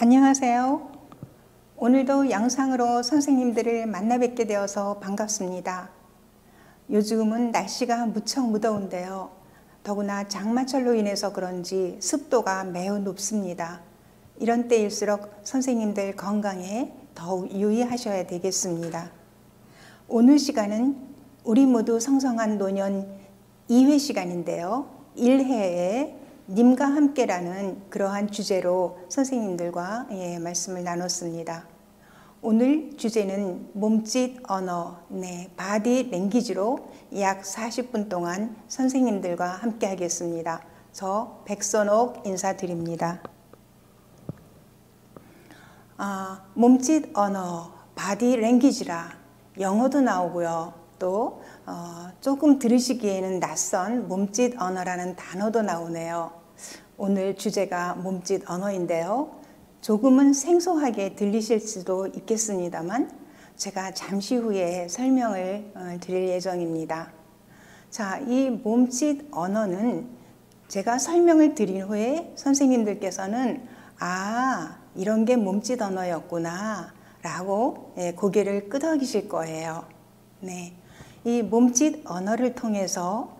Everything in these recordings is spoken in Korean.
안녕하세요. 오늘도 영상으로 선생님들을 만나 뵙게 되어서 반갑습니다. 요즘은 날씨가 무척 무더운데요. 더구나 장마철로 인해서 그런지 습도가 매우 높습니다. 이런 때일수록 선생님들 건강에 더욱 유의하셔야 되겠습니다. 오늘 시간은 우리 모두 성성한 노년 2회 시간인데요. 1회에 님과 함께라는 그러한 주제로 선생님들과 말씀을 나눴습니다. 오늘 주제는 몸짓 언어, 바디 랭귀지로 약 40분 동안 선생님들과 함께 하겠습니다. 저 백선옥 인사드립니다. 몸짓 언어, 바디 랭귀지라 영어도 나오고요. 또 조금 들으시기에는 낯선 몸짓 언어라는 단어도 나오네요. 오늘 주제가 몸짓 언어인데요. 조금은 생소하게 들리실 수도 있겠습니다만 제가 잠시 후에 설명을 드릴 예정입니다. 자, 이 몸짓 언어는 제가 설명을 드린 후에 선생님들께서는 이런 게 몸짓 언어였구나 라고 고개를 끄덕이실 거예요. 이 몸짓 언어를 통해서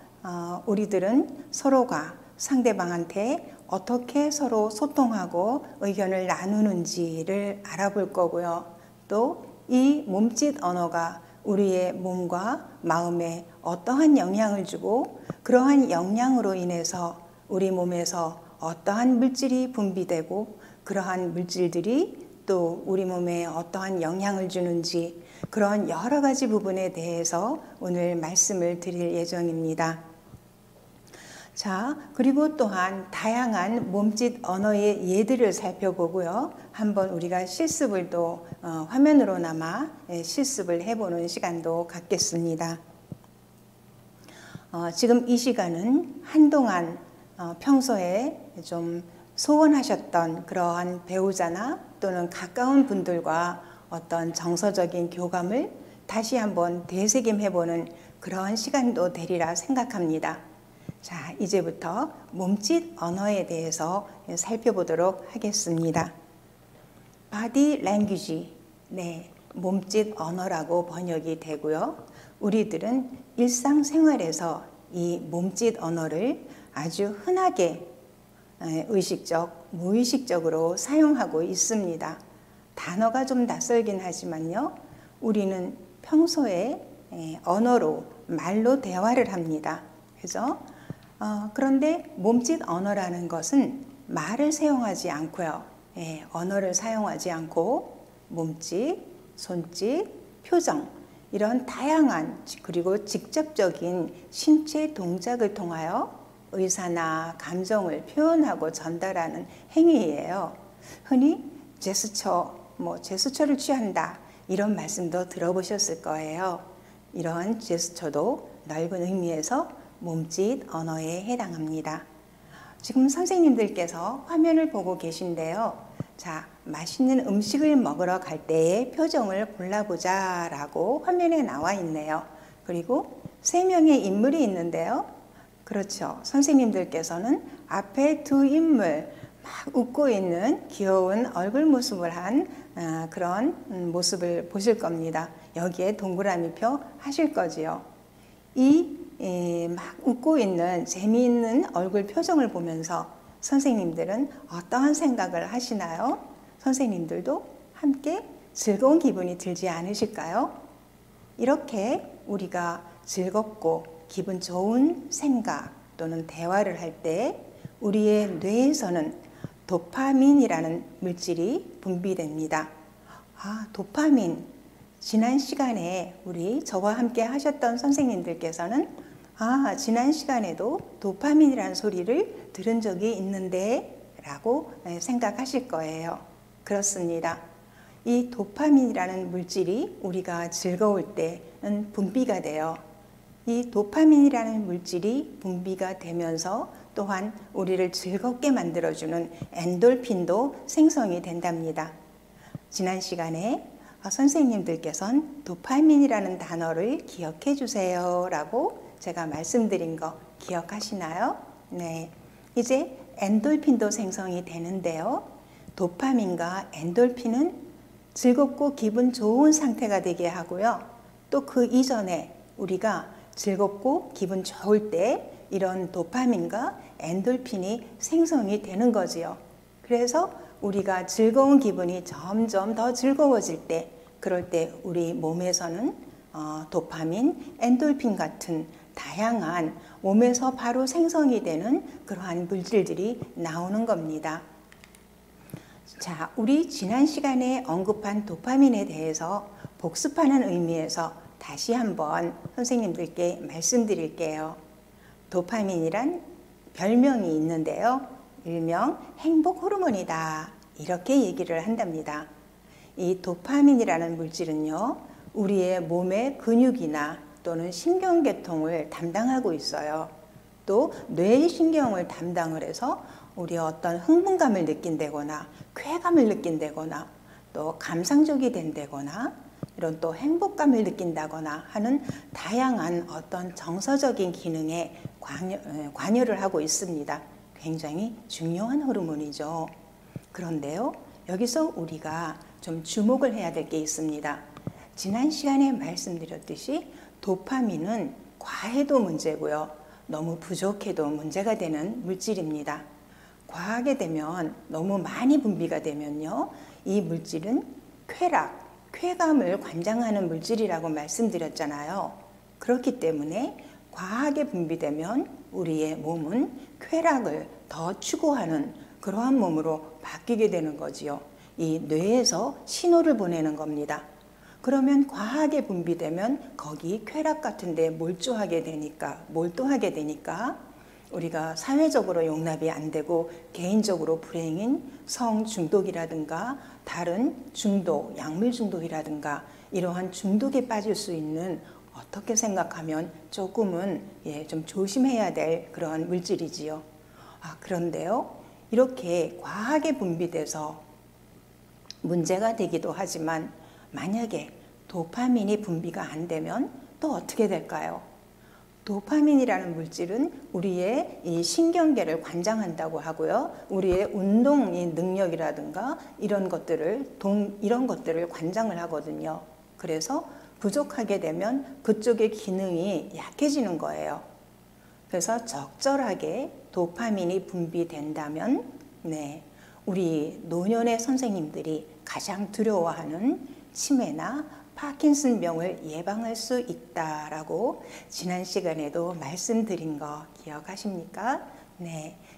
우리들은 서로가 상대방한테 어떻게 서로 소통하고 의견을 나누는지를 알아볼 거고요. 또 이 몸짓 언어가 우리의 몸과 마음에 어떠한 영향을 주고 그러한 영향으로 인해서 우리 몸에서 어떠한 물질이 분비되고 그러한 물질들이 또 우리 몸에 어떠한 영향을 주는지 그런 여러 가지 부분에 대해서 오늘 말씀을 드릴 예정입니다. 자, 그리고 또한 다양한 몸짓 언어의 예들을 살펴보고요. 한번 우리가 실습을 또 화면으로나마 실습을 해보는 시간도 갖겠습니다. 지금 이 시간은 한동안 평소에 좀 소원하셨던 그러한 배우자나 또는 가까운 분들과 어떤 정서적인 교감을 다시 한번 되새김해보는 그런 시간도 되리라 생각합니다. 자, 이제부터 몸짓 언어에 대해서 살펴보도록 하겠습니다. 바디 랭귀지, 몸짓 언어라고 번역이 되고요. 우리들은 일상생활에서 이 몸짓 언어를 아주 흔하게 의식적, 무의식적으로 사용하고 있습니다. 단어가 좀 낯설긴 하지만요. 우리는 평소에 언어로, 말로 대화를 합니다. 그죠? 그런데 몸짓 언어라는 것은 말을 사용하지 않고요. 언어를 사용하지 않고 몸짓, 손짓, 표정 이런 다양한 그리고 직접적인 신체 동작을 통하여 의사나 감정을 표현하고 전달하는 행위예요. 흔히 제스처를 취한다 이런 말씀도 들어보셨을 거예요. 이런 제스처도 넓은 의미에서 몸짓 언어에 해당합니다. 지금 선생님들께서 화면을 보고 계신데요. 자, 맛있는 음식을 먹으러 갈 때의 표정을 골라보자 라고 화면에 나와 있네요. 그리고 3명의 인물이 있는데요. 그렇죠. 선생님들께서는 앞에 두 인물 막 웃고 있는 귀여운 얼굴 모습을 한 그런 모습을 보실 겁니다. 여기에 동그라미표 하실 거지요. 막 웃고 있는 재미있는 얼굴 표정을 보면서 선생님들은 어떠한 생각을 하시나요? 선생님들도 함께 즐거운 기분이 들지 않으실까요? 이렇게 우리가 즐겁고 기분 좋은 생각 또는 대화를 할 때 우리의 뇌에서는 도파민이라는 물질이 분비됩니다. 도파민. 지난 시간에 저와 함께 하셨던 선생님들께서는 지난 시간에도 도파민이라는 소리를 들은 적이 있는데 라고 생각하실 거예요. 그렇습니다. 이 도파민이라는 물질이 우리가 즐거울 때는 분비가 돼요. 이 도파민이라는 물질이 분비가 되면서 또한 우리를 즐겁게 만들어주는 엔돌핀도 생성이 된답니다. 지난 시간에 선생님들께서는 도파민이라는 단어를 기억해 주세요 라고 제가 말씀드린 거 기억하시나요? 이제 엔돌핀도 생성이 되는데요. 도파민과 엔돌핀은 즐겁고 기분 좋은 상태가 되게 하고요. 또 그 이전에 우리가 즐겁고 기분 좋을 때 이런 도파민과 엔돌핀이 생성이 되는 거지요. 그래서 우리가 즐거운 기분이 점점 더 즐거워질 때, 그럴 때 우리 몸에서는 도파민, 엔돌핀 같은 다양한 몸에서 바로 생성이 되는 그러한 물질들이 나오는 겁니다. 자, 우리 지난 시간에 언급한 도파민에 대해서 복습하는 의미에서 다시 한번 선생님들께 말씀드릴게요. 도파민이란 별명이 있는데요. 일명 행복 호르몬이다, 이렇게 얘기를 한답니다. 이 도파민이라는 물질은요, 우리의 몸의 근육이나 또는 신경계통을 담당하고 있어요. 또 뇌신경을 담당을 해서 우리 어떤 흥분감을 느낀다거나 쾌감을 느낀다거나 또 감상적이 된다거나 이런 또 행복감을 느낀다거나 하는 다양한 어떤 정서적인 기능에 관여를 하고 있습니다. 굉장히 중요한 호르몬이죠. 그런데요, 여기서 우리가 좀 주목을 해야 될 게 있습니다. 지난 시간에 말씀드렸듯이 도파민은 과해도 문제고요, 너무 부족해도 문제가 되는 물질입니다. 과하게 되면, 너무 많이 분비가 되면요, 이 물질은 쾌락, 쾌감을 관장하는 물질이라고 말씀드렸잖아요. 그렇기 때문에 과하게 분비되면 우리의 몸은 쾌락을 더 추구하는 그러한 몸으로 바뀌게 되는 거지요. 이 뇌에서 신호를 보내는 겁니다. 그러면 과하게 분비되면 거기 쾌락 같은 데 몰두하게 되니까 우리가 사회적으로 용납이 안 되고 개인적으로 불행인 성중독이라든가 다른 중독, 약물 중독이라든가 이러한 중독에 빠질 수 있는, 어떻게 생각하면 조금은 좀 조심해야 될 그런 물질이지요. 그런데요, 이렇게 과하게 분비돼서 문제가 되기도 하지만 만약에 도파민이 분비가 안 되면 또 어떻게 될까요? 도파민이라는 물질은 우리의 이 신경계를 관장한다고 하고요, 우리의 운동의 능력이라든가 이런 것들을 관장을 하거든요. 그래서 부족하게 되면 그쪽의 기능이 약해지는 거예요. 그래서 적절하게 도파민이 분비된다면, 우리 노년의 선생님들이 가장 두려워하는 치매나 파킨슨병을 예방할 수 있다라고 지난 시간에도 말씀드린 거 기억하십니까?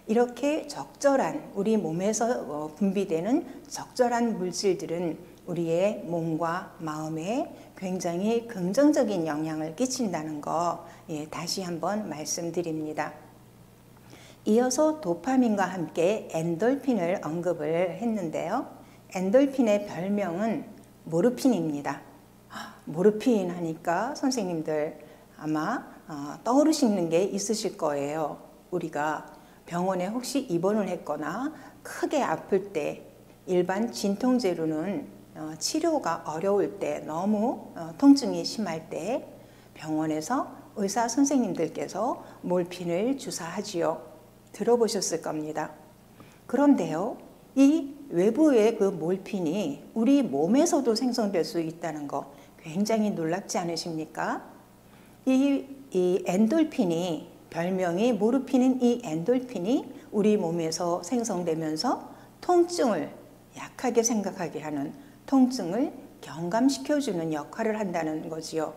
이렇게 적절한, 우리 몸에서 분비되는 적절한 물질들은 우리의 몸과 마음에 굉장히 긍정적인 영향을 끼친다는 거 다시 한번 말씀드립니다. 이어서 도파민과 함께 엔돌핀을 언급을 했는데요. 엔돌핀의 별명은 모르핀입니다. 모르핀 하니까 선생님들 아마 떠오르시는 게 있으실 거예요. 우리가 병원에 혹시 입원을 했거나 크게 아플 때, 일반 진통제로는 치료가 어려울 때, 너무 통증이 심할 때 병원에서 의사 선생님들께서 몰핀을 주사하지요. 들어보셨을 겁니다. 그런데요, 이 외부의 그 몰핀이 우리 몸에서도 생성될 수 있다는 거 굉장히 놀랍지 않으십니까? 이 엔돌핀이, 별명이 모르핀인 이 엔돌핀이 우리 몸에서 생성되면서 통증을 약하게 생각하게 하는, 통증을 경감시켜주는 역할을 한다는 거지요.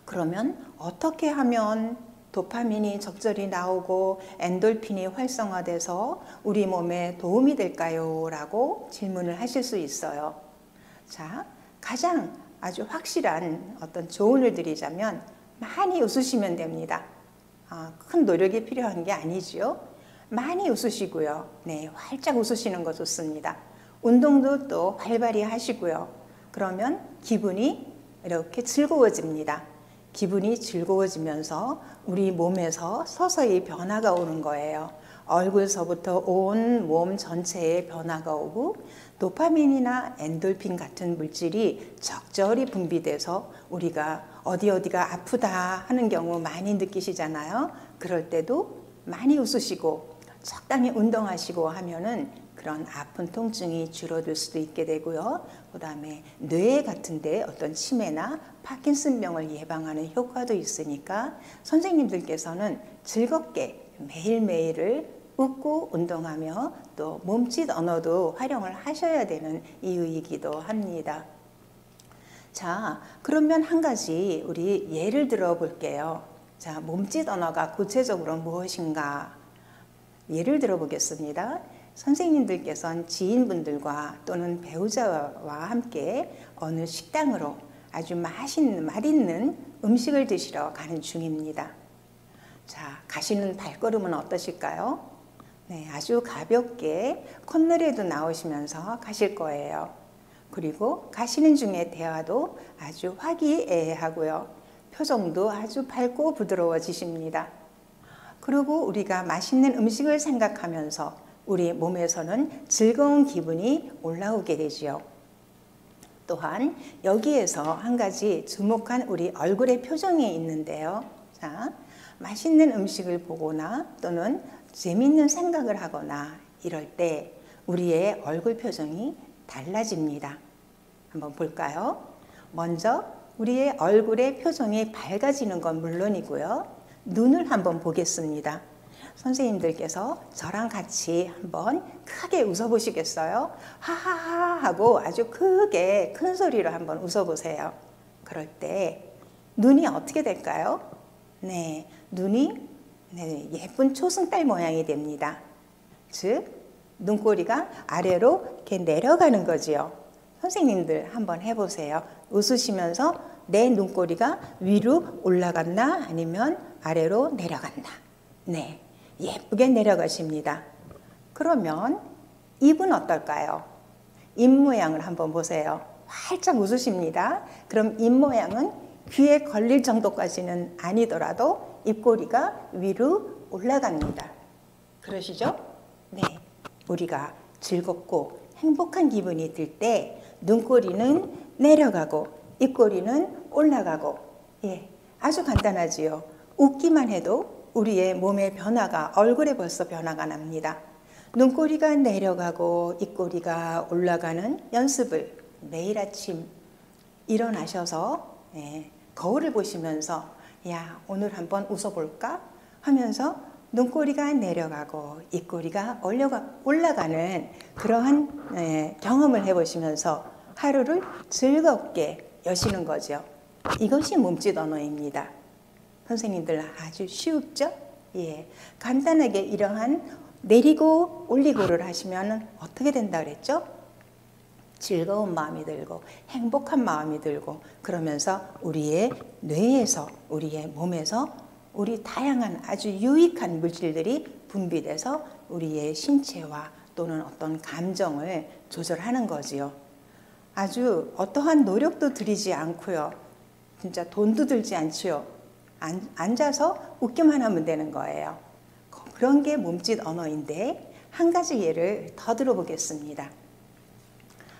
그러면 어떻게 하면 도파민이 적절히 나오고 엔돌핀이 활성화돼서 우리 몸에 도움이 될까요? 라고 질문을 하실 수 있어요. 자, 가장 아주 확실한 어떤 조언을 드리자면 많이 웃으시면 됩니다. 큰 노력이 필요한 게 아니지요. 많이 웃으시고요. 활짝 웃으시는 거 좋습니다. 운동도 또 활발히 하시고요. 그러면 기분이 이렇게 즐거워집니다. 기분이 즐거워지면서 우리 몸에서 서서히 변화가 오는 거예요. 얼굴서부터 온 몸 전체에 변화가 오고, 도파민이나 엔돌핀 같은 물질이 적절히 분비돼서 우리가 어디가 아프다 하는 경우 많이 느끼시잖아요. 그럴 때도 많이 웃으시고 적당히 운동하시고 하면은 그런 아픈 통증이 줄어들 수도 있게 되고요. 그 다음에 뇌 같은데 어떤 치매나 파킨슨병을 예방하는 효과도 있으니까 선생님들께서는 즐겁게 매일매일을 웃고 운동하며 또 몸짓 언어도 활용을 하셔야 되는 이유이기도 합니다. 자, 그러면 한 가지 우리 예를 들어 볼게요. 자, 몸짓 언어가 구체적으로 무엇인가? 예를 들어 보겠습니다. 선생님들께서는 지인분들과 또는 배우자와 함께 어느 식당으로 아주 맛있는 음식을 드시러 가는 중입니다. 자, 가시는 발걸음은 어떠실까요? 네, 아주 가볍게 콧노래도 나오시면서 가실 거예요. 그리고 가시는 중에 대화도 아주 화기애애하고요. 표정도 아주 밝고 부드러워지십니다. 그리고 우리가 맛있는 음식을 생각하면서 우리 몸에서는 즐거운 기분이 올라오게 되지요. 또한 여기에서 한 가지 주목한 우리 얼굴의 표정이 있는데요. 자, 맛있는 음식을 보거나 또는 재미있는 생각을 하거나 이럴 때 우리의 얼굴 표정이 달라집니다. 한번 볼까요? 먼저 우리의 얼굴의 표정이 밝아지는 건 물론이고요. 눈을 한번 보겠습니다. 선생님들께서 저랑 같이 한번 크게 웃어보시겠어요? 하하하 하고 아주 크게 큰 소리로 한번 웃어보세요. 그럴 때 눈이 어떻게 될까요? 네, 눈이 예쁜 초승달 모양이 됩니다. 즉, 눈꼬리가 아래로 이렇게 내려가는 거지요. 선생님들 한번 해보세요. 웃으시면서 내 눈꼬리가 위로 올라갔나 아니면 아래로 내려갔나. 네, 예쁘게 내려가십니다. 그러면 입은 어떨까요? 입 모양을 한번 보세요. 활짝 웃으십니다. 그럼 입 모양은 귀에 걸릴 정도까지는 아니더라도 입꼬리가 위로 올라갑니다. 그러시죠? 네, 우리가 즐겁고 행복한 기분이 들 때 눈꼬리는 내려가고 입꼬리는 올라가고, 예, 아주 간단하지요. 웃기만 해도 우리의 몸의 변화가 얼굴에 벌써 변화가 납니다. 눈꼬리가 내려가고 입꼬리가 올라가는 연습을 매일 아침 일어나셔서 거울을 보시면서 야, 오늘 한번 웃어볼까? 하면서 눈꼬리가 내려가고 입꼬리가 올라가는 그러한 경험을 해보시면서 하루를 즐겁게 여시는 거죠. 이것이 몸짓 언어입니다. 선생님들 아주 쉽죠? 예, 간단하게 이러한 내리고 올리고를 하시면 어떻게 된다 그랬죠? 즐거운 마음이 들고 행복한 마음이 들고 그러면서 우리의 뇌에서 우리의 몸에서 우리 다양한 아주 유익한 물질들이 분비돼서 우리의 신체와 또는 어떤 감정을 조절하는 거지요. 아주 어떠한 노력도 들이지 않고요. 진짜 돈도 들지 않지요. 앉아서 웃기만 하면 되는 거예요. 그런 게 몸짓 언어인데 한 가지 예를 더 들어보겠습니다.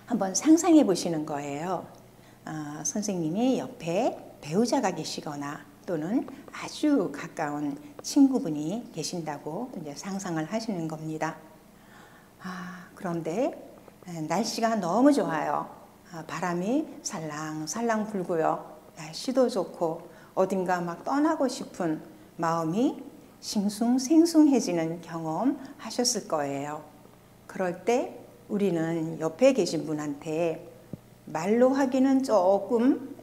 한번 상상해 보시는 거예요. 선생님이 옆에 배우자가 계시거나 또는 아주 가까운 친구분이 계신다고 이제 상상을 하시는 겁니다. 그런데 날씨가 너무 좋아요. 바람이 살랑살랑 불고요. 날씨도 좋고 어딘가 막 떠나고 싶은 마음이 싱숭생숭해지는 경험 하셨을 거예요. 그럴 때 우리는 옆에 계신 분한테 말로 하기는 조금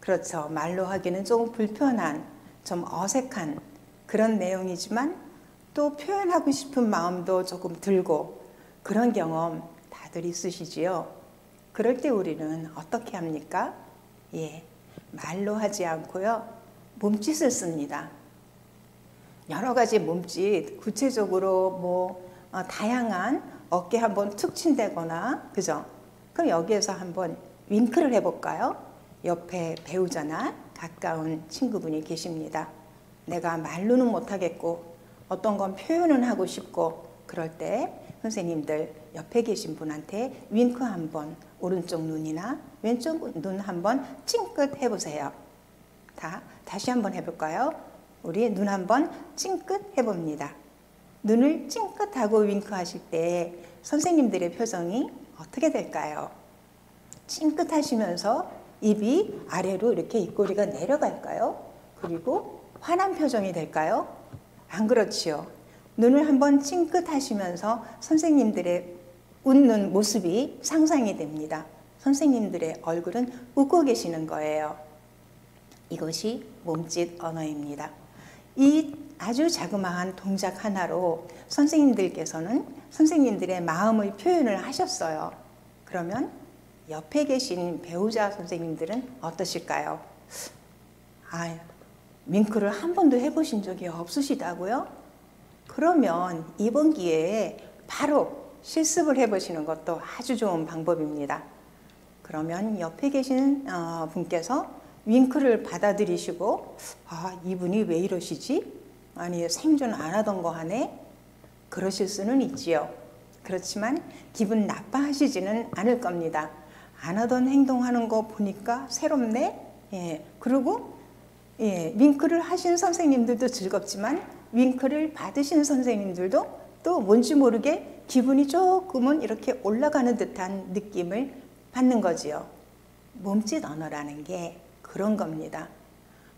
그렇죠. 말로 하기는 조금 불편한, 좀 어색한 그런 내용이지만 또 표현하고 싶은 마음도 조금 들고 그런 경험 다들 있으시지요. 그럴 때 우리는 어떻게 합니까? 말로 하지 않고요. 몸짓을 씁니다. 여러 가지 몸짓, 구체적으로 다양한 어깨 한번 툭 친다거나, 그죠? 그럼 여기에서 한번 윙크를 해볼까요? 옆에 배우자나 가까운 친구분이 계십니다. 내가 말로는 못하겠고 어떤 건 표현은 하고 싶고 그럴 때 선생님들 옆에 계신 분한테 윙크 한번 오른쪽 눈이나 왼쪽 눈 한번 찡긋 해보세요. 다시 한번 해볼까요? 우리 눈 한번 찡긋 해봅니다. 눈을 찡긋하고 윙크하실 때 선생님들의 표정이 어떻게 될까요? 찡긋하시면서 입이 아래로 이렇게 입꼬리가 내려갈까요? 그리고 화난 표정이 될까요? 안 그렇지요. 눈을 한번 찡긋하시면서 선생님들의 웃는 모습이 상상이 됩니다. 선생님들의 얼굴은 웃고 계시는 거예요. 이것이 몸짓 언어입니다. 이 아주 자그마한 동작 하나로 선생님들께서는 선생님들의 마음의 표현을 하셨어요. 그러면 옆에 계신 배우자 선생님들은 어떠실까요? 윙크를 한 번도 해보신 적이 없으시다고요? 그러면 이번 기회에 바로 실습을 해보시는 것도 아주 좋은 방법입니다. 그러면 옆에 계신 분께서 윙크를 받아들이시고 이분이 왜 이러시지? 아니 생전 안 하던 거 하네? 그러실 수는 있지요. 그렇지만 기분 나빠하시지는 않을 겁니다. 안 하던 행동하는 거 보니까 새롭네? 그리고 윙크를 하신 선생님들도 즐겁지만 윙크를 받으신 선생님들도 또 뭔지 모르게 기분이 조금은 이렇게 올라가는 듯한 느낌을 받는 거지요. 몸짓 언어라는 게 그런 겁니다.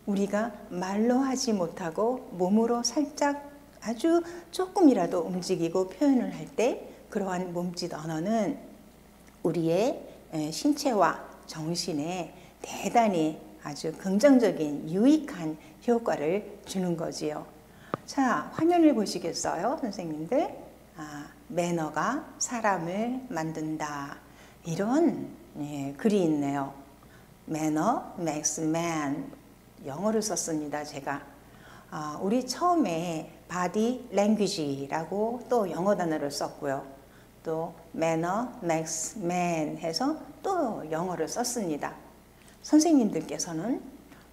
우리가 말로 하지 못하고 몸으로 살짝 아주 조금이라도 움직이고 표현을 할 때 그러한 몸짓 언어는 우리의 신체와 정신에 대단히 아주 긍정적인 유익한 효과를 주는 거지요. 자, 화면을 보시겠어요, 선생님들? 매너가 사람을 만든다. 이런 글이 있네요. Manner makes man. 영어를 썼습니다, 제가. 우리 처음에 body language라고 또 영어 단어를 썼고요. 또 manner makes man 해서 또 영어를 썼습니다. 선생님들께서는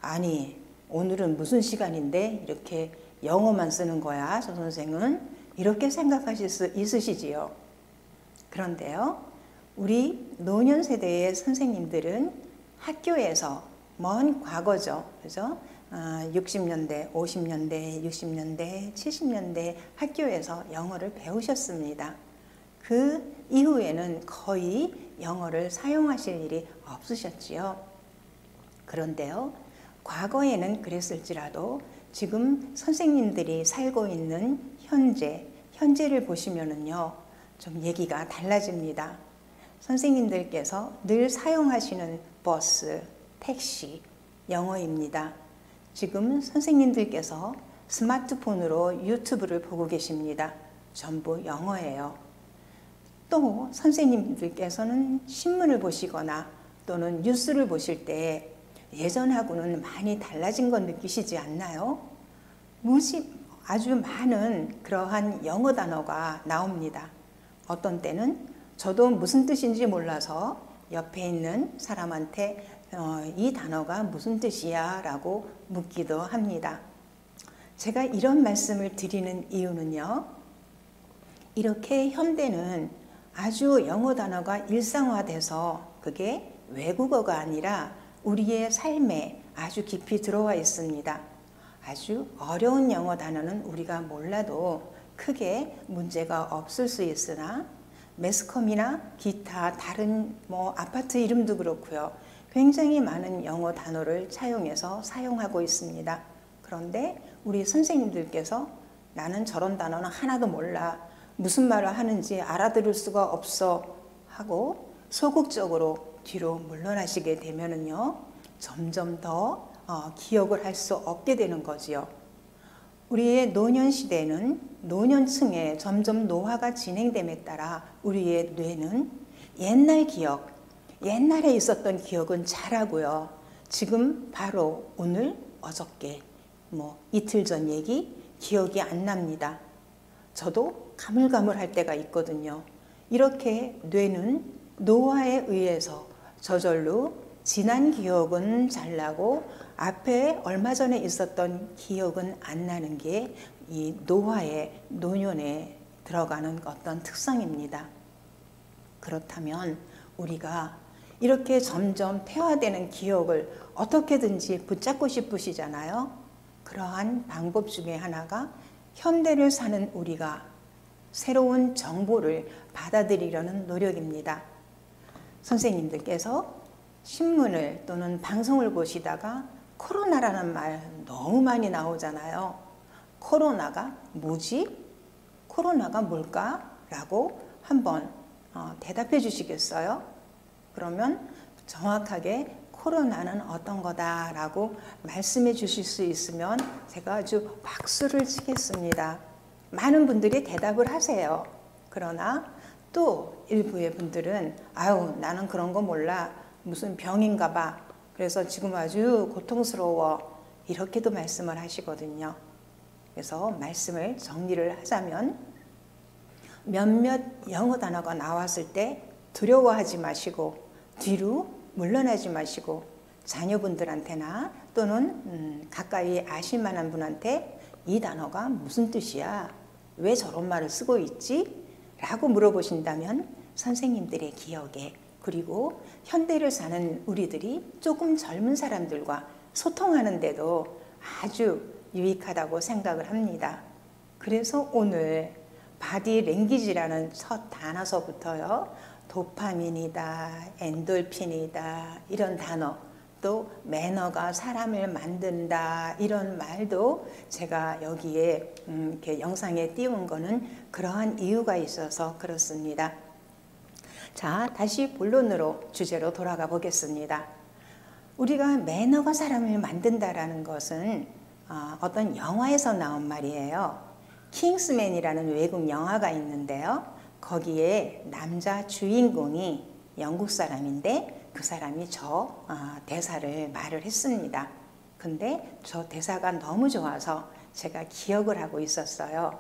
아니 오늘은 무슨 시간인데 이렇게 영어만 쓰는 거야, 저 선생은? 이렇게 생각하실 수 있으시지요. 그런데요, 우리 노년 세대의 선생님들은 학교에서 먼 과거죠. 그죠? 60년대, 50년대, 60년대, 70년대 학교에서 영어를 배우셨습니다. 그 이후에는 거의 영어를 사용하실 일이 없으셨지요. 그런데요, 과거에는 그랬을지라도 지금 선생님들이 살고 있는 현재를 보시면은요, 좀 얘기가 달라집니다. 선생님들께서 늘 사용하시는 버스, 택시, 영어입니다. 지금 선생님들께서 스마트폰으로 유튜브를 보고 계십니다. 전부 영어예요. 또 선생님들께서는 신문을 보시거나 또는 뉴스를 보실 때 예전하고는 많이 달라진 건 느끼시지 않나요? 아주 많은 그러한 영어 단어가 나옵니다. 어떤 때는 저도 무슨 뜻인지 몰라서 옆에 있는 사람한테 이 단어가 무슨 뜻이야? 라고 묻기도 합니다. 제가 이런 말씀을 드리는 이유는요, 이렇게 현대는 아주 영어 단어가 일상화돼서 그게 외국어가 아니라 우리의 삶에 아주 깊이 들어와 있습니다. 아주 어려운 영어 단어는 우리가 몰라도 크게 문제가 없을 수 있으나 매스컴이나 기타 다른 아파트 이름도 그렇고요. 굉장히 많은 영어 단어를 차용해서 사용하고 있습니다. 그런데 우리 선생님들께서 나는 저런 단어는 하나도 몰라. 무슨 말을 하는지 알아들을 수가 없어 하고 소극적으로 뒤로 물러나시게 되면은요, 점점 더 기억을 할 수 없게 되는 거지요. 우리의 노년 시대는 노년층에 점점 노화가 진행됨에 따라 우리의 뇌는 옛날 기억, 옛날에 있었던 기억은 잘하고요. 지금 바로 오늘, 어저께, 이틀 전 얘기 기억이 안 납니다. 저도 가물가물할 때가 있거든요. 이렇게 뇌는 노화에 의해서 저절로 지난 기억은 잘 나고 앞에 얼마 전에 있었던 기억은 안 나는 게 이 노년에 들어가는 어떤 특성입니다. 그렇다면 우리가 이렇게 점점 폐화되는 기억을 어떻게든지 붙잡고 싶으시잖아요. 그러한 방법 중에 하나가 현대를 사는 우리가 새로운 정보를 받아들이려는 노력입니다. 선생님들께서 신문을 또는 방송을 보시다가 코로나라는 말 너무 많이 나오잖아요. 코로나가 뭐지? 코로나가 뭘까? 라고 한번 대답해 주시겠어요? 그러면 정확하게 코로나는 어떤 거다라고 말씀해 주실 수 있으면 제가 아주 박수를 치겠습니다. 많은 분들이 대답을 하세요. 그러나 또 일부의 분들은 아유 나는 그런 거 몰라. 무슨 병인가 봐. 그래서 지금 아주 고통스러워. 이렇게도 말씀을 하시거든요. 그래서 말씀을 정리를 하자면 몇몇 영어 단어가 나왔을 때 두려워하지 마시고 뒤로 물러나지 마시고 자녀분들한테나 또는 가까이 아실 만한 분한테 이 단어가 무슨 뜻이야? 왜 저런 말을 쓰고 있지? 라고 물어보신다면 선생님들의 기억에 그리고 현대를 사는 우리들이 조금 젊은 사람들과 소통하는데도 아주 유익하다고 생각을 합니다. 그래서 오늘 바디 랭귀지라는 첫 단어서부터요. 도파민이다, 엔돌핀이다 이런 단어 또 매너가 사람을 만든다 이런 말도 제가 여기에 이렇게 영상에 띄운 거는 그러한 이유가 있어서 그렇습니다. 자, 다시 본론으로 주제로 돌아가 보겠습니다. 우리가 매너가 사람을 만든다라는 것은 어떤 영화에서 나온 말이에요. 킹스맨이라는 외국 영화가 있는데요. 거기에 남자 주인공이 영국 사람인데 그 사람이 저 대사를 말을 했습니다. 근데 저 대사가 너무 좋아서 제가 기억을 하고 있었어요.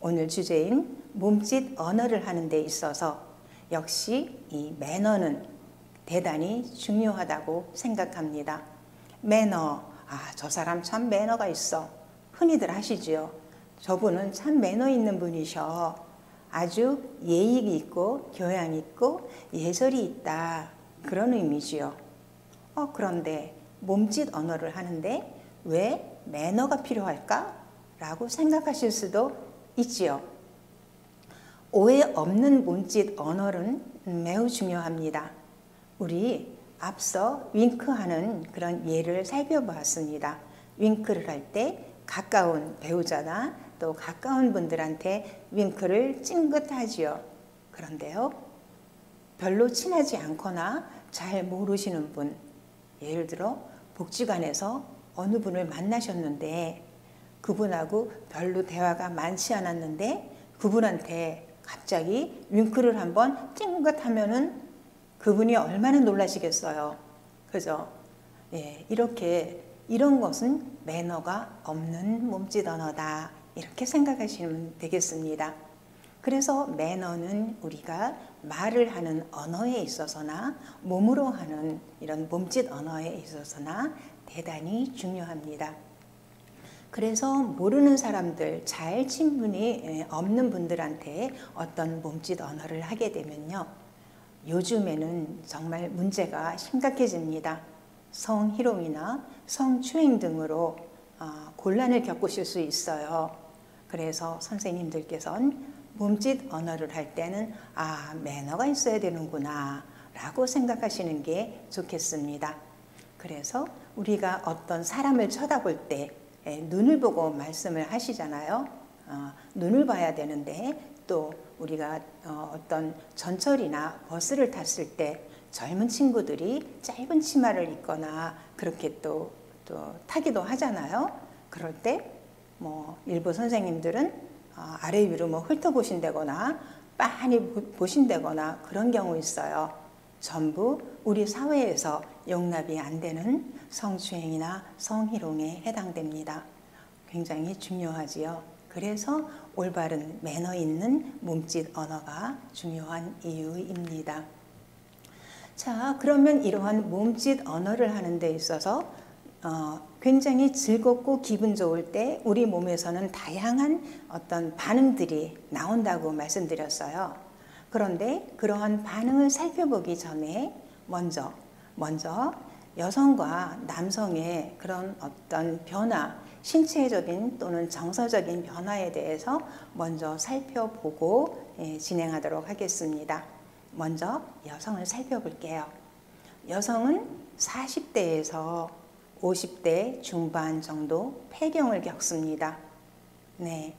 오늘 주제인 몸짓 언어를 하는 데 있어서 역시 이 매너는 대단히 중요하다고 생각합니다. 매너, 저 사람 참 매너가 있어. 흔히들 하시지요. 저분은 참 매너 있는 분이셔. 아주 예의 있고 교양 있고 예절이 있다. 그런 의미지요. 그런데 몸짓 언어를 하는데 왜 매너가 필요할까? 라고 생각하실 수도 있지요. 오해 없는 몸짓 언어는 매우 중요합니다. 우리 앞서 윙크하는 그런 예를 살펴보았습니다. 윙크를 할 때 가까운 배우자나 또 가까운 분들한테 윙크를 찡긋하지요. 그런데요, 별로 친하지 않거나 잘 모르시는 분, 예를 들어 복지관에서 어느 분을 만나셨는데 그분하고 별로 대화가 많지 않았는데 그분한테 갑자기 윙크를 한번 찡긋하면은 그분이 얼마나 놀라시겠어요. 그죠? 예, 이런 것은 매너가 없는 몸짓 언어다. 이렇게 생각하시면 되겠습니다. 그래서 매너는 우리가 말을 하는 언어에 있어서나 몸으로 하는 이런 몸짓 언어에 있어서나 대단히 중요합니다. 그래서 모르는 사람들, 잘 친분이 없는 분들한테 어떤 몸짓 언어를 하게 되면요. 요즘에는 정말 문제가 심각해집니다. 성희롱이나 성추행 등으로 곤란을 겪으실 수 있어요. 그래서 선생님들께서는 몸짓 언어를 할 때는 매너가 있어야 되는구나 라고 생각하시는 게 좋겠습니다. 그래서 우리가 어떤 사람을 쳐다볼 때 눈을 보고 말씀을 하시잖아요. 눈을 봐야 되는데 또 우리가 어떤 전철이나 버스를 탔을 때 젊은 친구들이 짧은 치마를 입거나 그렇게 또 타기도 하잖아요. 그럴 때 일부 선생님들은 아래 위로 훑어보신다거나 빤히 보신다거나 그런 경우 있어요. 전부 우리 사회에서 용납이 안 되는 성추행이나 성희롱에 해당됩니다. 굉장히 중요하지요. 그래서 올바른 매너 있는 몸짓 언어가 중요한 이유입니다. 자, 그러면 이러한 몸짓 언어를 하는 데 있어서 굉장히 즐겁고 기분 좋을 때 우리 몸에서는 다양한 어떤 반응들이 나온다고 말씀드렸어요. 그런데 그러한 반응을 살펴보기 전에 먼저 여성과 남성의 그런 어떤 변화, 신체적인 또는 정서적인 변화에 대해서 먼저 살펴보고 진행하도록 하겠습니다. 먼저 여성을 살펴볼게요. 여성은 40대에서 50대 중반 정도 폐경을 겪습니다. 네,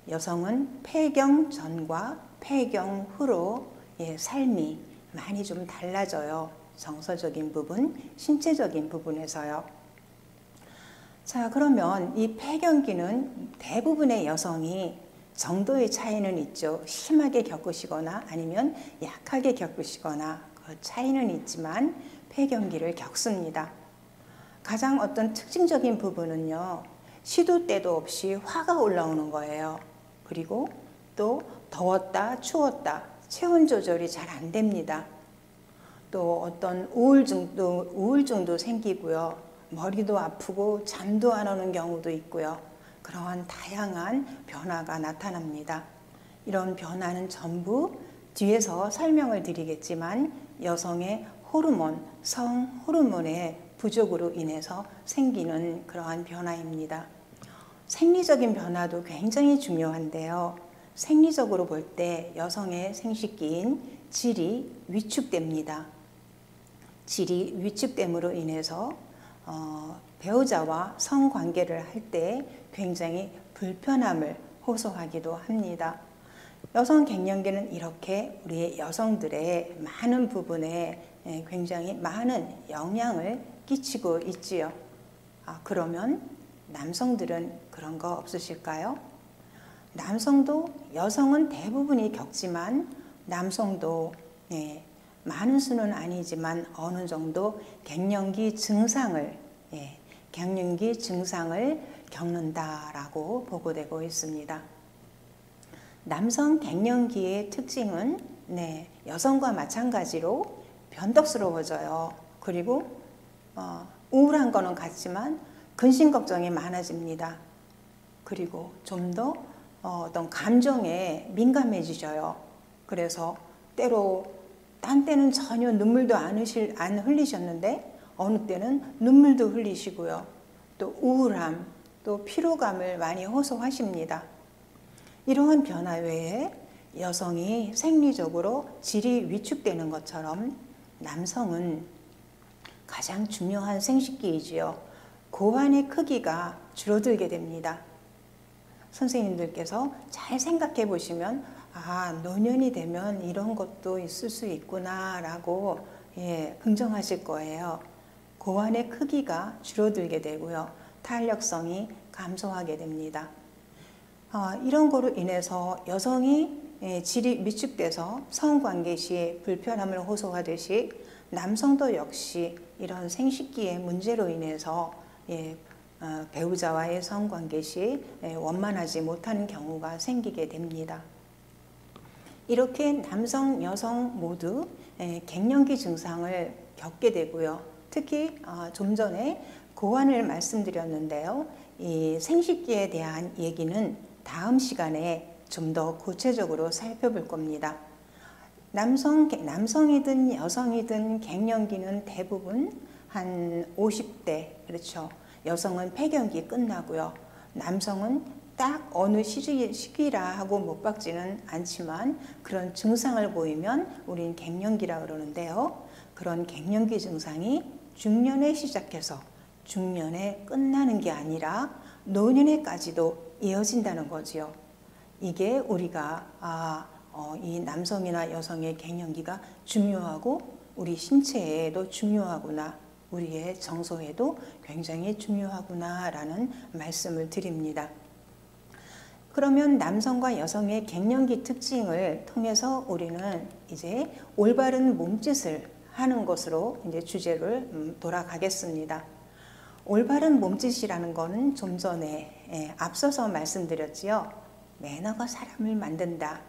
여성은 폐경 전과 폐경 후로 삶이 많이 좀 달라져요. 정서적인 부분, 신체적인 부분에서요. 자, 그러면 이 폐경기는 대부분의 여성이 정도의 차이는 있죠. 심하게 겪으시거나 아니면 약하게 겪으시거나 그 차이는 있지만 폐경기를 겪습니다. 가장 어떤 특징적인 부분은요, 시도 때도 없이 화가 올라오는 거예요. 그리고 또 더웠다, 추웠다, 체온 조절이 잘 안 됩니다. 또 어떤 우울증도 생기고요. 머리도 아프고 잠도 안 오는 경우도 있고요. 그러한 다양한 변화가 나타납니다. 이런 변화는 전부 뒤에서 설명을 드리겠지만 여성의 호르몬, 성 호르몬의 부족으로 인해서 생기는 그러한 변화입니다. 생리적인 변화도 굉장히 중요한데요. 생리적으로 볼 때 여성의 생식기인 질이 위축됩니다. 질이 위축됨으로 인해서 배우자와 성관계를 할 때 굉장히 불편함을 호소하기도 합니다. 여성 갱년기는 이렇게 우리 여성들의 많은 부분에 굉장히 많은 영향을 끼치고 있지요. 그러면 남성들은 그런 거 없으실까요? 남성도 여성은 대부분이 겪지만 남성도 많은 수는 아니지만 어느 정도 갱년기 증상을 겪는다라고 보고되고 있습니다. 남성 갱년기의 특징은 여성과 마찬가지로 변덕스러워져요. 그리고 우울한 거는 같지만 근심 걱정이 많아집니다. 그리고 좀 더 어떤 감정에 민감해지셔요. 그래서 때로 딴 때는 전혀 눈물도 안 흘리셨는데 어느 때는 눈물도 흘리시고요. 또 우울함, 또 피로감을 많이 호소하십니다. 이러한 변화 외에 여성이 생리적으로 질이 위축되는 것처럼 남성은 가장 중요한 생식기이지요. 고환의 크기가 줄어들게 됩니다. 선생님들께서 잘 생각해 보시면 노년이 되면 이런 것도 있을 수 있구나 라고 긍정하실 거예요. 고환의 크기가 줄어들게 되고요. 탄력성이 감소하게 됩니다. 이런 거로 인해서 여성이 질이 위축돼서 성관계 시에 불편함을 호소하듯이 남성도 역시 이런 생식기의 문제로 인해서 배우자와의 성관계 시 원만하지 못하는 경우가 생기게 됩니다. 이렇게 남성, 여성 모두 갱년기 증상을 겪게 되고요. 특히 좀 전에 고환을 말씀드렸는데요. 이 생식기에 대한 얘기는 다음 시간에 좀 더 구체적으로 살펴볼 겁니다. 남성이든 여성이든 갱년기는 대부분 한 50대, 그렇죠. 여성은 폐경기 끝나고요. 남성은 딱 어느 시기라 하고 못 박지는 않지만 그런 증상을 보이면 우린 갱년기라 그러는데요. 그런 갱년기 증상이 중년에 시작해서 중년에 끝나는 게 아니라 노년에까지도 이어진다는 거지요. 이게 우리가 이 남성이나 여성의 갱년기가 중요하고 우리 신체에도 중요하구나, 우리의 정서에도 굉장히 중요하구나 라는 말씀을 드립니다. 그러면 남성과 여성의 갱년기 특징을 통해서 우리는 이제 올바른 몸짓을 하는 것으로 이제 주제를 돌아가겠습니다. 올바른 몸짓이라는 것은 좀 전에 앞서서 말씀드렸지요. 매너가 사람을 만든다.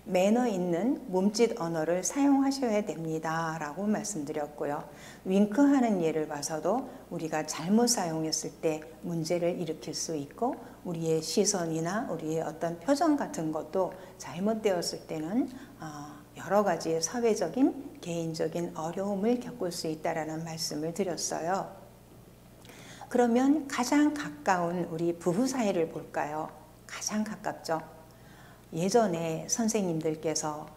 매너 있는 몸짓 언어를 사용하셔야 됩니다 라고 말씀드렸고요. 윙크하는 예를 봐서도 우리가 잘못 사용했을 때 문제를 일으킬 수 있고 우리의 시선이나 우리의 어떤 표정 같은 것도 잘못되었을 때는 여러 가지 사회적인 개인적인 어려움을 겪을 수 있다라는 말씀을 드렸어요. 그러면 가장 가까운 우리 부부 사이를 볼까요? 가장 가깝죠. 예전에 선생님들께서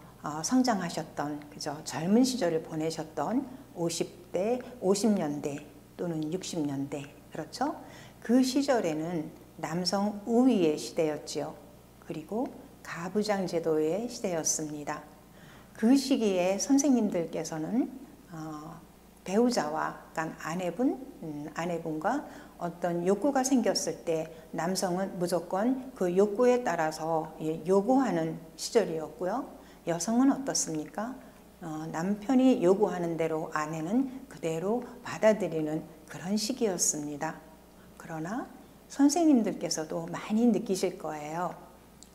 성장하셨던 그죠? 젊은 시절을 보내셨던 50대, 50년대 또는 60년대 그렇죠? 그 시절에는 남성 우위의 시대였지요. 그리고 가부장 제도의 시대였습니다. 그 시기에 선생님들께서는 배우자와 그러니까 아내분과 어떤 욕구가 생겼을 때 남성은 무조건 그 욕구에 따라서 요구하는 시절이었고요. 여성은 어떻습니까? 남편이 요구하는 대로 아내는 그대로 받아들이는 그런 시기였습니다. 그러나 선생님들께서도 많이 느끼실 거예요.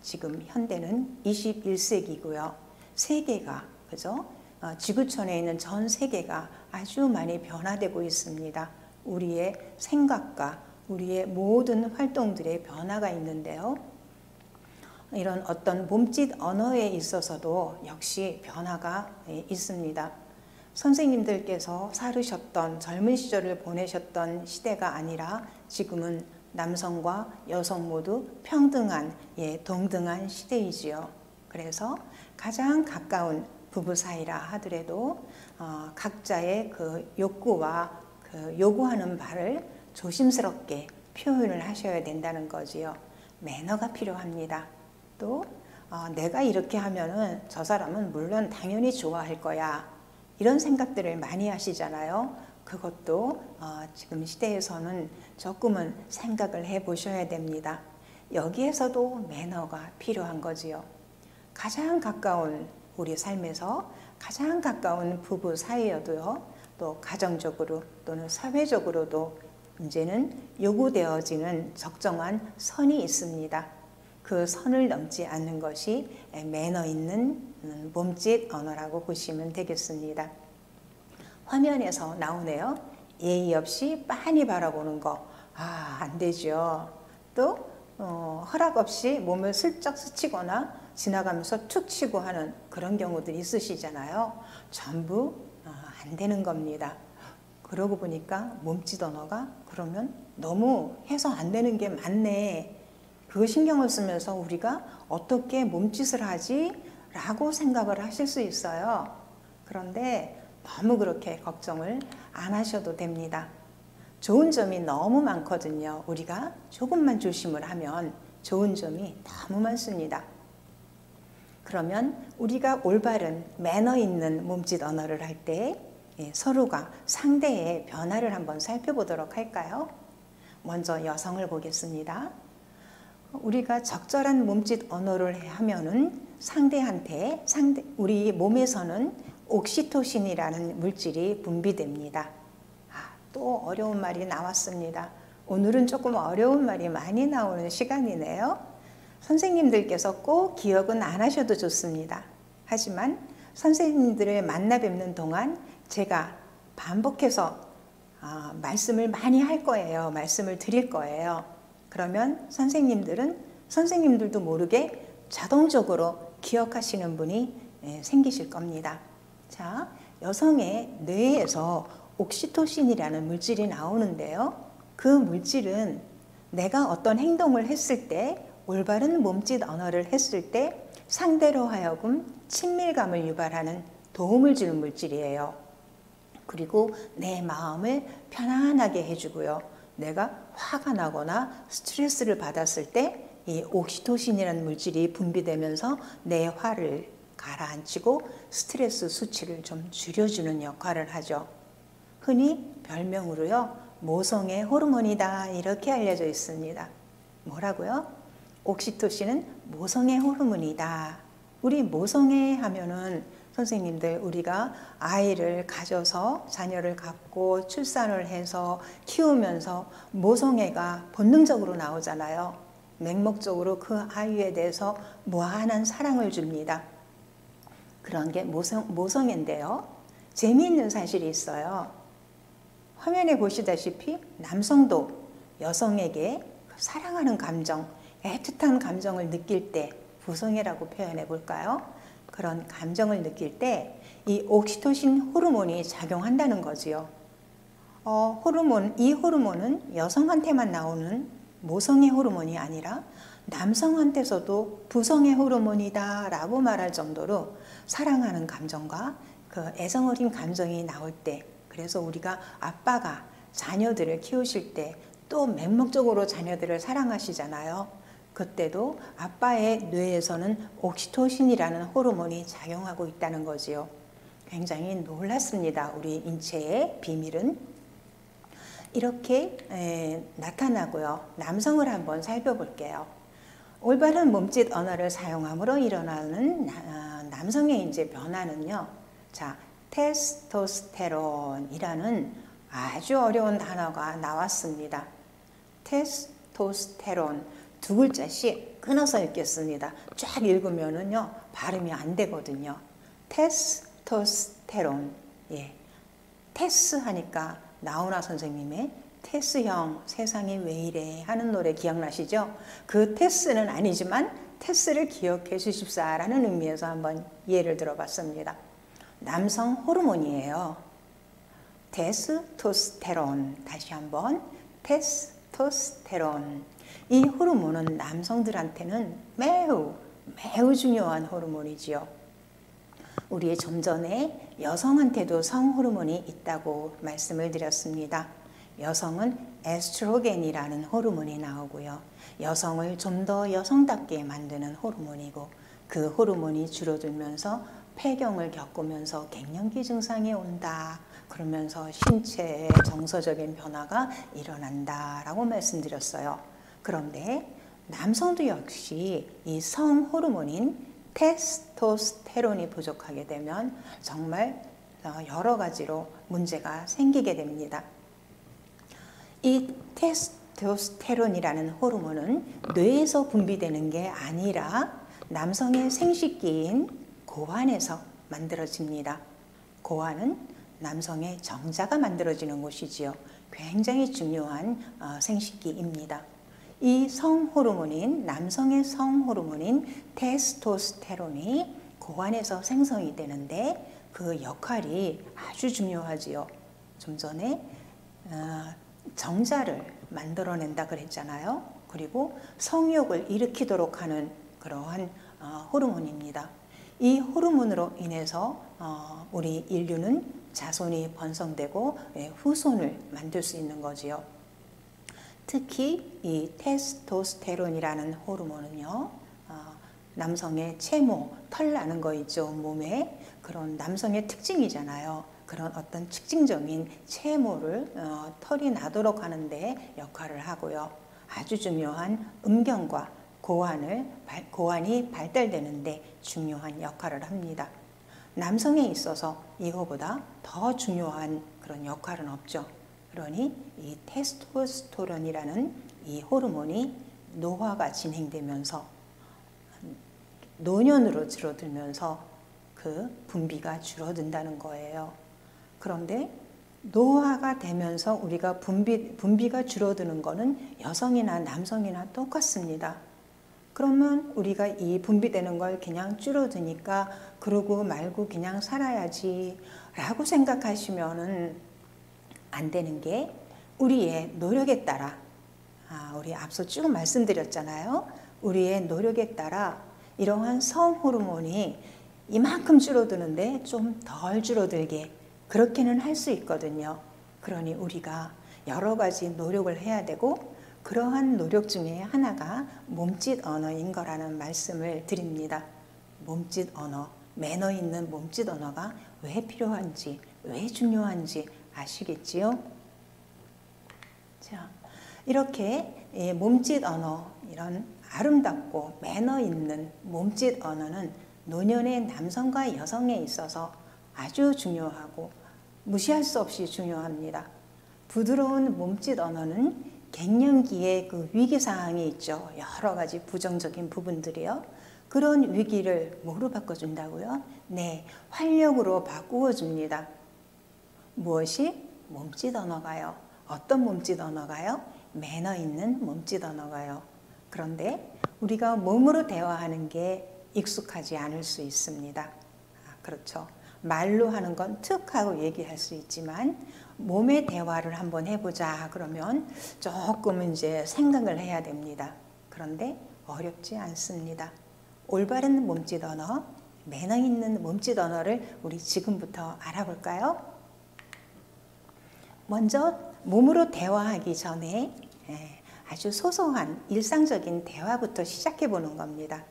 지금 현대는 21세기고요. 세계가 그죠? 지구촌에 있는 전 세계가 아주 많이 변화되고 있습니다. 우리의 생각과 우리의 모든 활동들의 변화가 있는데요. 이런 어떤 몸짓 언어에 있어서도 역시 변화가 있습니다. 선생님들께서 살으셨던 젊은 시절을 보내셨던 시대가 아니라 지금은 남성과 여성 모두 평등한, 동등한 시대이지요. 그래서 가장 가까운 부부 사이라 하더라도 각자의 그 욕구와 그 요구하는 바를 조심스럽게 표현을 하셔야 된다는 거지요. 매너가 필요합니다. 또 내가 이렇게 하면은 저 사람은 물론 당연히 좋아할 거야. 이런 생각들을 많이 하시잖아요. 그것도 지금 시대에서는 조금은 생각을 해 보셔야 됩니다. 여기에서도 매너가 필요한 거지요. 가장 가까운 우리 삶에서 가장 가까운 부부 사이여도요. 또 가정적으로 또는 사회적으로도 이제는 요구되어지는 적정한 선이 있습니다. 그 선을 넘지 않는 것이 매너 있는 몸짓 언어라고 보시면 되겠습니다. 화면에서 나오네요. 예의 없이 빤히 바라보는 거. 안 되죠. 또 허락 없이 몸을 슬쩍 스치거나 지나가면서 툭 치고 하는 그런 경우들이 있으시잖아요. 전부 안 되는 겁니다. 그러고 보니까 몸짓 언어가 그러면 너무 해서 안 되는 게 많네. 그 신경을 쓰면서 우리가 어떻게 몸짓을 하지? 라고 생각을 하실 수 있어요. 그런데 너무 그렇게 걱정을 안 하셔도 됩니다. 좋은 점이 너무 많거든요. 우리가 조금만 조심을 하면 좋은 점이 너무 많습니다. 그러면 우리가 올바른 매너 있는 몸짓 언어를 할 때 서로가 상대의 변화를 한번 살펴보도록 할까요? 먼저 여성을 보겠습니다. 우리가 적절한 몸짓 언어를 하면은 상대한테 우리 몸에서는 옥시토신이라는 물질이 분비됩니다. 또 어려운 말이 나왔습니다. 오늘은 조금 어려운 말이 많이 나오는 시간이네요. 선생님들께서 꼭 기억은 안 하셔도 좋습니다. 하지만 선생님들을 만나 뵙는 동안 제가 반복해서 말씀을 많이 할 거예요. 말씀을 드릴 거예요. 그러면 선생님들도 모르게 자동적으로 기억하시는 분이 생기실 겁니다. 자, 여성의 뇌에서 옥시토신이라는 물질이 나오는데요. 그 물질은 내가 어떤 행동을 했을 때 올바른 몸짓 언어를 했을 때 상대로 하여금 친밀감을 유발하는 도움을 주는 물질이에요. 그리고 내 마음을 편안하게 해주고요. 내가 화가 나거나 스트레스를 받았을 때 이 옥시토신이라는 물질이 분비되면서 내 화를 가라앉히고 스트레스 수치를 좀 줄여주는 역할을 하죠. 흔히 별명으로요. 모성애 호르몬이다 이렇게 알려져 있습니다. 뭐라고요? 옥시토신은 모성애 호르몬이다. 우리 모성애 하면은 선생님들 우리가 아이를 가져서 자녀를 갖고 출산을 해서 키우면서 모성애가 본능적으로 나오잖아요. 맹목적으로 그 아이에 대해서 무한한 사랑을 줍니다. 그런 게 모성애인데요. 재미있는 사실이 있어요. 화면에 보시다시피 남성도 여성에게 사랑하는 감정, 애틋한 감정을 느낄 때 부성애라고 표현해 볼까요? 그런 감정을 느낄 때 이 옥시토신 호르몬이 작용한다는 거지요. 이 호르몬은 여성한테만 나오는 모성의 호르몬이 아니라 남성한테서도 부성의 호르몬이다 라고 말할 정도로 사랑하는 감정과 그 애정어린 감정이 나올 때, 그래서 우리가 아빠가 자녀들을 키우실 때 또 맹목적으로 자녀들을 사랑하시잖아요. 그때도 아빠의 뇌에서는 옥시토신이라는 호르몬이 작용하고 있다는 거지요. 굉장히 놀랐습니다. 우리 인체의 비밀은. 이렇게 나타나고요. 남성을 한번 살펴볼게요. 올바른 몸짓 언어를 사용함으로 일어나는 남성의 이제 변화는요. 자, 테스토스테론이라는 아주 어려운 단어가 나왔습니다. 테스토스테론 두 글자씩 끊어서 읽겠습니다. 쫙 읽으면은요 발음이 안 되거든요. 테스토스테론. 예, 테스 하니까 나훈아 선생님의 테스형 세상이 왜 이래 하는 노래 기억나시죠? 그 테스는 아니지만 테스를 기억해 주십사라는 의미에서 한번 예를 들어봤습니다. 남성 호르몬이에요. 테스토스테론. 다시 한번 테스토스테론. 이 호르몬은 남성들한테는 매우 중요한 호르몬이지요. 우리 좀 전에 여성한테도 성호르몬이 있다고 말씀을 드렸습니다. 여성은 에스트로겐이라는 호르몬이 나오고요. 여성을 좀 더 여성답게 만드는 호르몬이고, 그 호르몬이 줄어들면서 폐경을 겪으면서 갱년기 증상이 온다. 그러면서 신체의 정서적인 변화가 일어난다라고 말씀드렸어요. 그런데 남성도 역시 이 성호르몬인 테스토스테론이 부족하게 되면 정말 여러 가지로 문제가 생기게 됩니다. 이 테스토스테론이라는 호르몬은 뇌에서 분비되는 게 아니라 남성의 생식기인 고환에서 만들어집니다. 고환은 남성의 정자가 만들어지는 곳이지요. 굉장히 중요한 생식기입니다. 이 성호르몬인, 남성의 성호르몬인 테스토스테론이 고환에서 생성이 되는데 그 역할이 아주 중요하지요. 좀 전에 정자를 만들어낸다 그랬잖아요. 그리고 성욕을 일으키도록 하는 그러한 호르몬입니다. 이 호르몬으로 인해서 우리 인류는 자손이 번성되고 후손을 만들 수 있는 거지요. 특히 이 테스토스테론이라는 호르몬은요, 남성의 채모, 털 나는 거 있죠, 몸에. 그런 남성의 특징이잖아요. 그런 어떤 특징적인 채모를 털이 나도록 하는 데 역할을 하고요. 아주 중요한 음경과 고환이 발달되는 데 중요한 역할을 합니다. 남성에 있어서 이거보다 더 중요한 그런 역할은 없죠. 그러니 이 테스토스테론이라는 이 호르몬이 노화가 진행되면서 노년으로 줄어들면서 그 분비가 줄어든다는 거예요. 그런데 노화가 되면서 우리가 분비가 줄어드는 거는 여성이나 남성이나 똑같습니다. 그러면 우리가 이 분비되는 걸 그냥 줄어드니까 그러고 말고 그냥 살아야지 라고 생각하시면은 안 되는 게, 우리의 노력에 따라, 우리 앞서 쭉 말씀드렸잖아요. 우리의 노력에 따라 이러한 성호르몬이 이만큼 줄어드는데 좀 덜 줄어들게 그렇게는 할 수 있거든요. 그러니 우리가 여러 가지 노력을 해야 되고, 그러한 노력 중에 하나가 몸짓 언어인 거라는 말씀을 드립니다. 몸짓 언어, 매너 있는 몸짓 언어가 왜 필요한지, 왜 중요한지 아시겠지요? 자, 이렇게 몸짓 언어, 이런 아름답고 매너 있는 몸짓 언어는 노년의 남성과 여성에 있어서 아주 중요하고 무시할 수 없이 중요합니다. 부드러운 몸짓 언어는 갱년기에 그 위기사항이 있죠. 여러 가지 부정적인 부분들이요. 그런 위기를 뭐로 바꿔준다고요? 네, 활력으로 바꾸어 줍니다. 무엇이? 몸짓 언어가요. 어떤 몸짓 언어가요? 매너 있는 몸짓 언어가요. 그런데 우리가 몸으로 대화하는 게 익숙하지 않을 수 있습니다. 그렇죠. 말로 하는 건 툭 하고 얘기할 수 있지만 몸의 대화를 한번 해보자 그러면 조금 이제 생각을 해야 됩니다. 그런데 어렵지 않습니다. 올바른 몸짓 언어, 매너 있는 몸짓 언어를 우리 지금부터 알아볼까요? 먼저 몸으로 대화하기 전에 아주 소소한 일상적인 대화부터 시작해 보는 겁니다.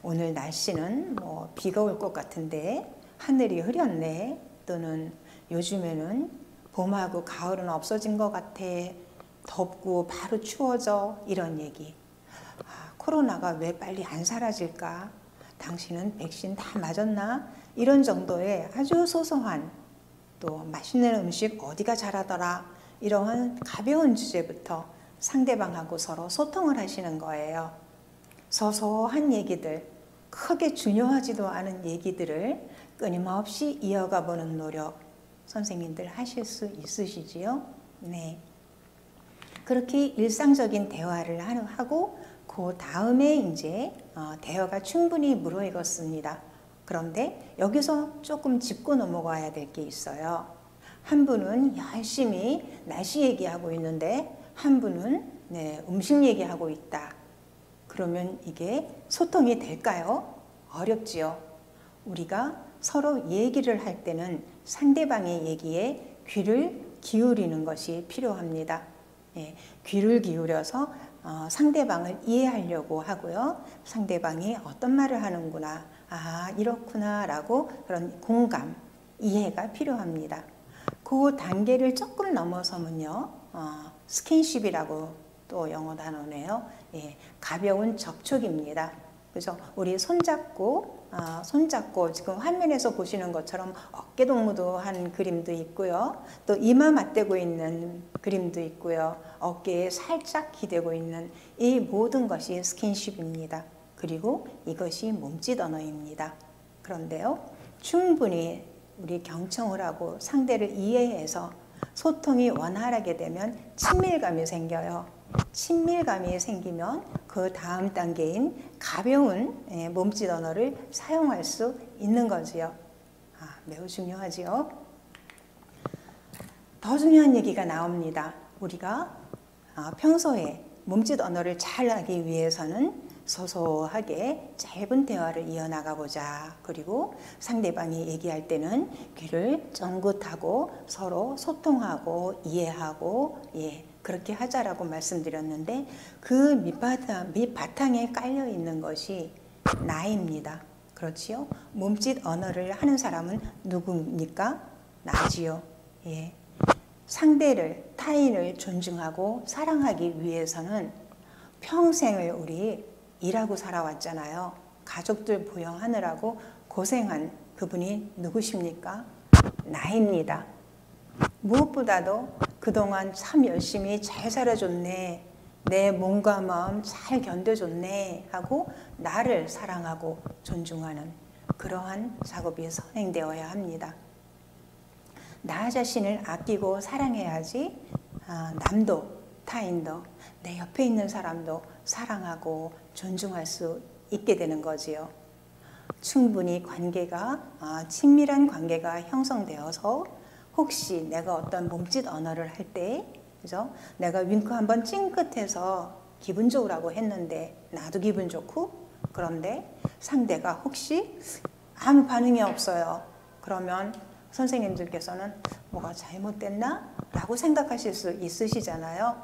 오늘 날씨는 뭐 비가 올 것 같은데 하늘이 흐렸네, 또는 요즘에는 봄하고 가을은 없어진 것 같아, 덥고 바로 추워져, 이런 얘기. 코로나가 왜 빨리 안 사라질까? 당신은 백신 다 맞았나? 이런 정도의 아주 소소한, 또 맛있는 음식 어디가 잘하더라, 이러한 가벼운 주제부터 상대방하고 서로 소통을 하시는 거예요. 소소한 얘기들, 크게 중요하지도 않은 얘기들을 끊임없이 이어가 보는 노력, 선생님들 하실 수 있으시지요? 네. 그렇게 일상적인 대화를 하고 그 다음에 이제 대화가 충분히 무르익었습니다. 그런데 여기서 조금 짚고 넘어가야 될 게 있어요. 한 분은 열심히 날씨 얘기하고 있는데 한 분은 음식 얘기하고 있다. 그러면 이게 소통이 될까요? 어렵지요. 우리가 서로 얘기를 할 때는 상대방의 얘기에 귀를 기울이는 것이 필요합니다. 귀를 기울여서 상대방을 이해하려고 하고요. 상대방이 어떤 말을 하는구나, 이렇구나 라고 그런 공감, 이해가 필요합니다. 그 단계를 조금 넘어서면요, 스킨십이라고 또 영어 단어네요. 가벼운 접촉입니다. 그죠? 우리 손잡고 지금 화면에서 보시는 것처럼 어깨 동무도 한 그림도 있고요. 또 이마 맞대고 있는 그림도 있고요. 어깨에 살짝 기대고 있는 이 모든 것이 스킨십입니다. 그리고 이것이 몸짓 언어입니다. 그런데요, 충분히 우리 경청을 하고 상대를 이해해서 소통이 원활하게 되면 친밀감이 생겨요. 친밀감이 생기면 그 다음 단계인 가벼운 몸짓 언어를 사용할 수 있는 거지요. 매우 중요하지요. 더 중요한 얘기가 나옵니다. 우리가 평소에 몸짓 언어를 잘 하기 위해서는 소소하게 짧은 대화를 이어나가 보자. 그리고 상대방이 얘기할 때는 귀를 쫑긋하고 서로 소통하고 이해하고 그렇게 하자라고 말씀드렸는데, 그 밑바탕에 깔려 있는 것이 나입니다. 그렇지요? 몸짓 언어를 하는 사람은 누구입니까? 나지요. 상대를, 타인을 존중하고 사랑하기 위해서는 평생을 우리 일하고 살아왔잖아요. 가족들 부양하느라고 고생한 그분이 누구십니까? 나입니다. 무엇보다도 그동안 참 열심히 잘 살아줬네, 내 몸과 마음 잘 견뎌줬네 하고 나를 사랑하고 존중하는 그러한 작업이 선행되어야 합니다. 나 자신을 아끼고 사랑해야지 남도, 타인도, 내 옆에 있는 사람도 사랑하고 존중할 수 있게 되는 거지요. 충분히 친밀한 관계가 형성되어서 혹시 내가 어떤 몸짓 언어를 할 때, 그죠? 내가 윙크 한번 찡긋해서 기분 좋으라고 했는데 나도 기분 좋고, 그런데 상대가 혹시 아무 반응이 없어요. 그러면 선생님들께서는 뭐가 잘못됐나? 라고 생각하실 수 있으시잖아요.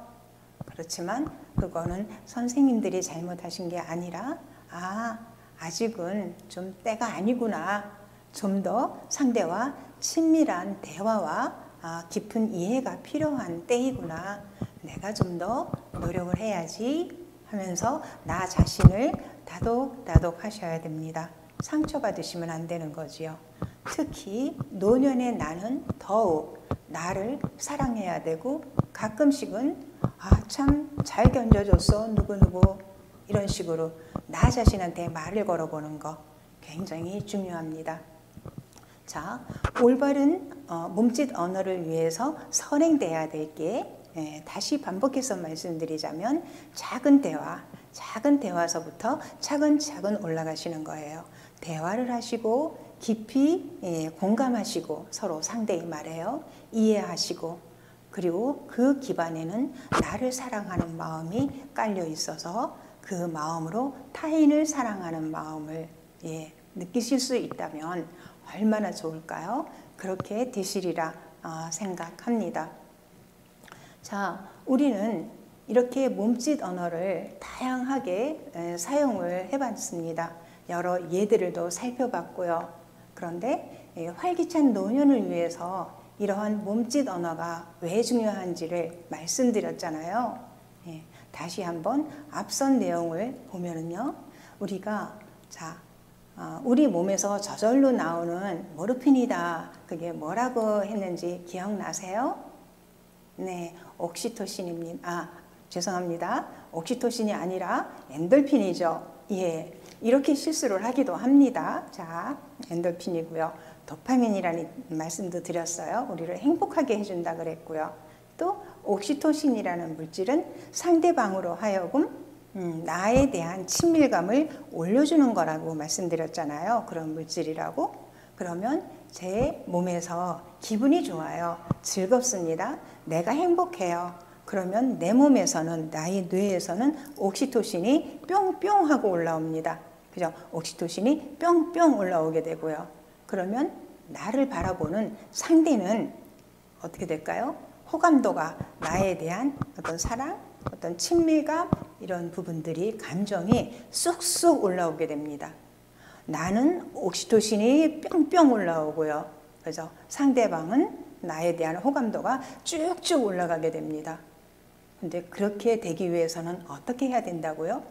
그렇지만 그거는 선생님들이 잘못하신 게 아니라 아직은 좀 때가 아니구나. 좀 더 상대와 친밀한 대화와 깊은 이해가 필요한 때이구나. 내가 좀 더 노력을 해야지 하면서 나 자신을 다독다독 하셔야 됩니다. 상처받으시면 안 되는 거지요. 특히 노년의 나는 더욱 나를 사랑해야 되고, 가끔씩은 참 잘 견뎌줬어 누구누구, 이런 식으로 나 자신한테 말을 걸어보는 거 굉장히 중요합니다. 자, 올바른 몸짓 언어를 위해서 선행돼야 될 게, 다시 반복해서 말씀드리자면 작은 대화서부터 차근차근 올라가시는 거예요. 대화를 하시고 깊이 공감하시고 서로 상대의 말에요. 이해하시고, 그리고 그 기반에는 나를 사랑하는 마음이 깔려 있어서 그 마음으로 타인을 사랑하는 마음을 느끼실 수 있다면 얼마나 좋을까요? 그렇게 되시리라 생각합니다. 자, 우리는 이렇게 몸짓 언어를 다양하게 사용을 해봤습니다. 여러 예들도 살펴봤고요. 그런데 활기찬 노년을 위해서 이러한 몸짓 언어가 왜 중요한지를 말씀드렸잖아요. 다시 한번 앞선 내용을 보면은요, 우리가 우리 몸에서 저절로 나오는 모르핀이다. 그게 뭐라고 했는지 기억나세요? 네, 옥시토신입니다. 죄송합니다. 옥시토신이 아니라 엔돌핀이죠. 예, 이렇게 실수를 하기도 합니다. 자, 엔돌핀이고요. 도파민이라는 말씀도 드렸어요. 우리를 행복하게 해준다 그랬고요. 또 옥시토신이라는 물질은 상대방으로 하여금 나에 대한 친밀감을 올려주는 거라고 말씀드렸잖아요. 그런 물질이라고. 그러면 제 몸에서 기분이 좋아요. 즐겁습니다. 내가 행복해요. 그러면 내 몸에서는, 나의 뇌에서는 옥시토신이 뿅뿅 하고 올라옵니다. 그죠? 옥시토신이 뿅뿅 올라오게 되고요. 그러면 나를 바라보는 상대는 어떻게 될까요? 호감도가, 나에 대한 어떤 사랑, 어떤 친밀감, 이런 부분들이, 감정이 쑥쑥 올라오게 됩니다. 나는 옥시토신이 뿅뿅 올라오고요. 그래서 상대방은 나에 대한 호감도가 쭉쭉 올라가게 됩니다. 근데 그렇게 되기 위해서는 어떻게 해야 된다고요?